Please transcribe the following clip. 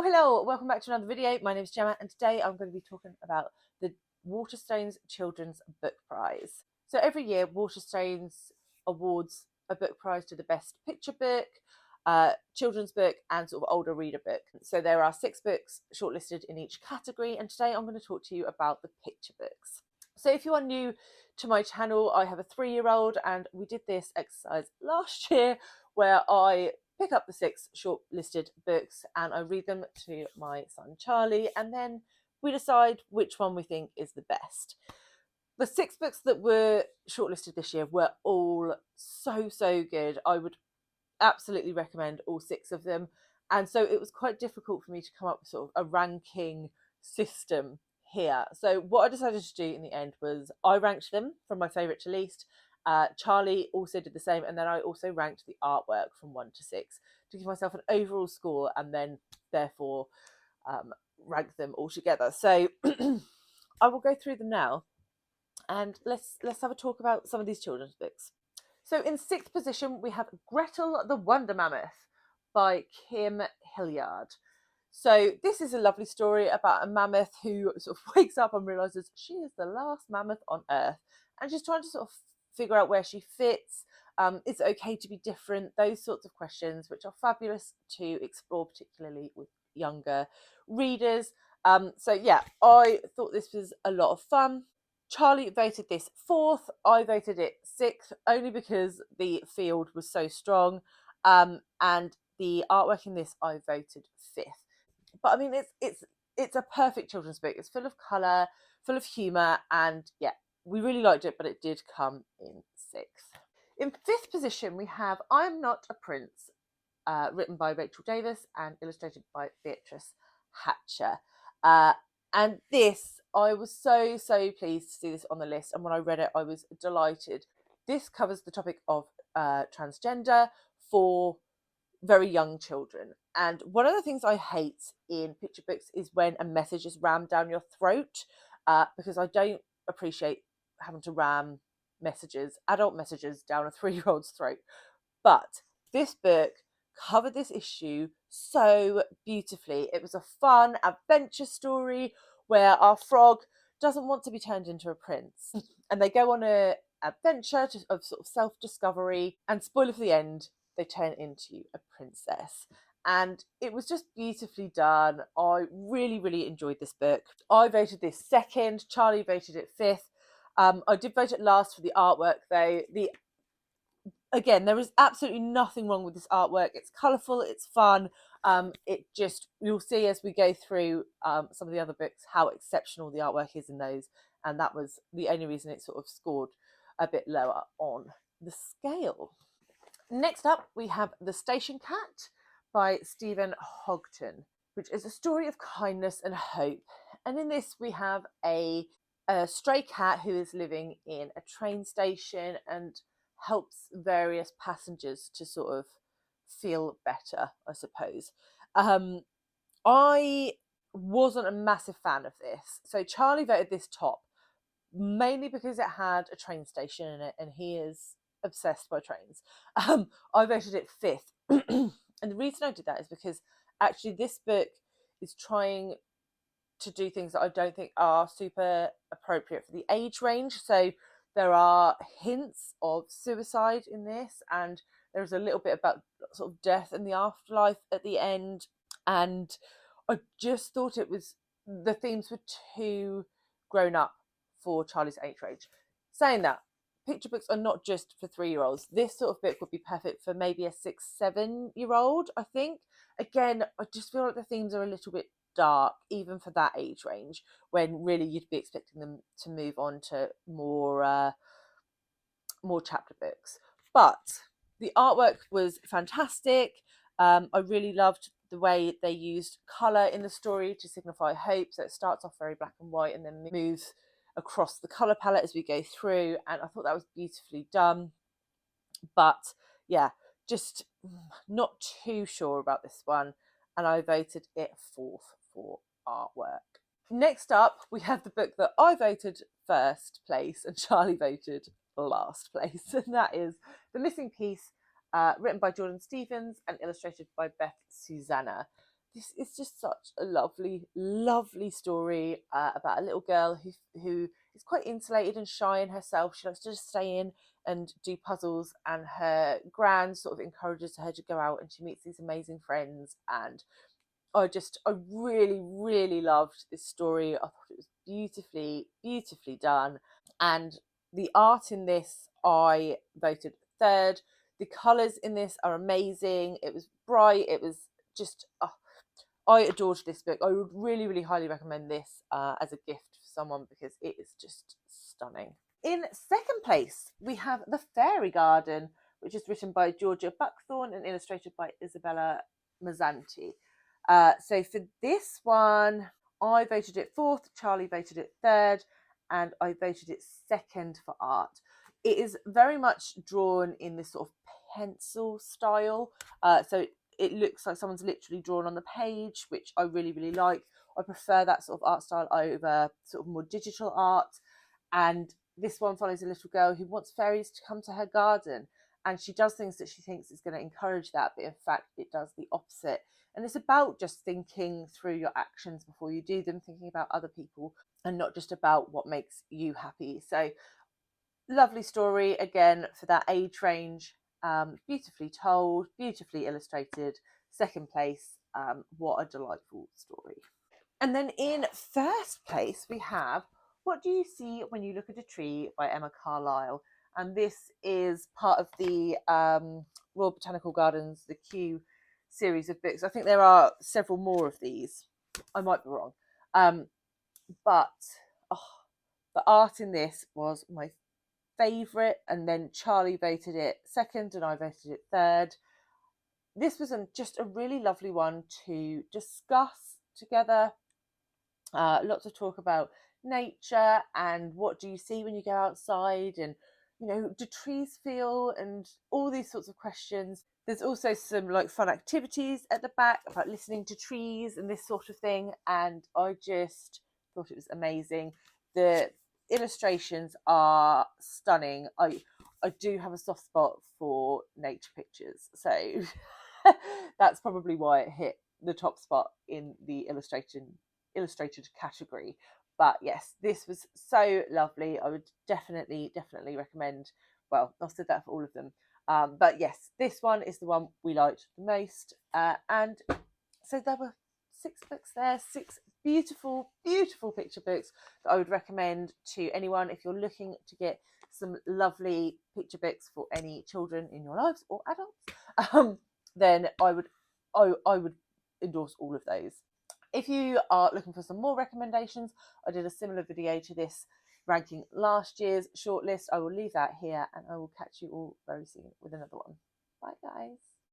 Hello, welcome back to another video. My name is Gemma and today I'm going to be talking about the Waterstones Children's Book Prize. So every year Waterstones awards a book prize to the best picture book, children's book and sort of older reader book. So there are 6 books shortlisted in each category, and today I'm going to talk to you about the picture books. So if you are new to my channel, I have a 3-year-old and we did this exercise last year where I pick up the 6 shortlisted books and I read them to my son Charlie, and then we decide which one we think is the best. The 6 books that were shortlisted this year were all so good. I would absolutely recommend all 6 of them, and so it was quite difficult for me to come up with sort of a ranking system here. So what I decided to do in the end was I ranked them from my favourite to least. Charlie also did the same, and then I also ranked the artwork from 1 to 6 to give myself an overall score, and then therefore rank them all together. So I will go through them now, and let's have a talk about some of these children's books. So in 6th position we have Gretel the Wonder Mammoth by Kim Hillyard. So this is a lovely story about a mammoth who sort of wakes up and realises she is the last mammoth on Earth, and she's trying to sort of figure out where she fits. Is it okay to be different? Those sorts of questions, which are fabulous to explore, particularly with younger readers. So yeah, I thought this was a lot of fun. Charlie voted this 4th. I voted it 6th, only because the field was so strong. And the artwork in this I voted 5th. But I mean, it's a perfect children's book. It's full of colour, full of humour, and yeah, we really liked it, but it did come in 6th. In 5th position, we have I'm Not a Prince, written by Rachel Davis and illustrated by Beatrice Hatcher. And this, I was so pleased to see this on the list, and when I read it, I was delighted. This covers the topic of transgender for very young children. And one of the things I hate in picture books is when a message is rammed down your throat, because I don't appreciate having to ram adult messages down a 3-year-old's throat. But this book covered this issue so beautifully. It was a fun adventure story where our frog doesn't want to be turned into a prince, and they go on a adventure of sort of self-discovery, and spoiler for the end, they turn into a princess. And it was just beautifully done. I really enjoyed this book. I voted this 2nd. Charlie voted it 5th. I did vote it last for the artwork though. Again, there is absolutely nothing wrong with this artwork. It's colourful, it's fun. You'll see as we go through some of the other books how exceptional the artwork is in those, and that was the only reason it sort of scored a bit lower on the scale. Next up, we have The Station Cat by Stephen Hogtun, which is a story of kindness and hope. And in this, we have a stray cat who is living in a train station and helps various passengers to sort of feel better, I suppose. I wasn't a massive fan of this. So Charlie voted this top, mainly because it had a train station in it, and he is obsessed by trains. I voted it 5th. And the reason I did that is because actually this book is trying to do things that I don't think are super appropriate for the age range. So there are hints of suicide in this, and there's a little bit about sort of death and the afterlife at the end. And I just thought the themes were too grown up for Charlie's age range. Saying that, picture books are not just for 3-year-olds. This sort of book would be perfect for maybe a 6-7-year-old, I think. Again, I just feel like the themes are a little bit dark, even for that age range, when really you'd be expecting them to move on to more chapter books. But the artwork was fantastic. I really loved the way they used colour in the story to signify hope. So it starts off very black and white and then moves across the colour palette as we go through, and I thought that was beautifully done. But yeah, just not too sure about this one, and I voted it 4th for artwork. Next up, we have the book that I voted 1st place and Charlie voted last place, and that is The Missing Piece, written by Jordan Stephens and illustrated by Beth Suzanna. this is just such a lovely story about a little girl who is quite insulated and shy in herself. She likes to just stay in and do puzzles, and her gran sort of encourages her to go out, and she meets these amazing friends. And I really loved this story. I thought it was beautifully done, and the art in this I voted third. The colours in this are amazing. It was bright. It was just I adored this book. I would really highly recommend this as a gift for someone, because it is just stunning. In second place, we have The Fairy Garden, which is written by Georgia Buckthorn and illustrated by Isabella Mazzanti. So for this one, I voted it fourth, Charlie voted it third, and I voted it second for art. It is very much drawn in this sort of pencil style. So it looks like someone's literally drawn on the page, which I really like. I prefer that sort of art style over sort of more digital art. And this one follows a little girl who wants fairies to come to her garden, and she does things that she thinks is going to encourage that, but in fact it does the opposite. And it's about just thinking through your actions before you do them, thinking about other people and not just about what makes you happy. So lovely story again for that age range. Beautifully told, beautifully illustrated. Second place. What a delightful story. And then in first place we have What Do You See When You Look at a Tree by Emma Carlisle. And this is part of the Royal Botanical Gardens, the Kew series of books. I think there are several more of these. I might be wrong. But the art in this was my favourite, and then Charlie voted it second and I voted it third. This was just a really lovely one to discuss together. Lots of talk about nature and what do you see when you go outside, and do trees feel, and all these sorts of questions. There's also some like fun activities at the back about listening to trees and this sort of thing, and I just thought it was amazing. The illustrations are stunning. I do have a soft spot for nature pictures, so that's probably why it hit the top spot in the illustrated category. But yes, this was so lovely. I would definitely recommend. Well, I've said that for all of them, but yes, this one is the one we liked the most. And so there were 6 books there, 6 beautiful picture books that I would recommend to anyone if you're looking to get some lovely picture books for any children in your lives or adults. Then I would endorse all of those. If you are looking for some more recommendations, I did a similar video to this ranking last year's shortlist. I will leave that here, and I will catch you all very soon with another one. Bye guys.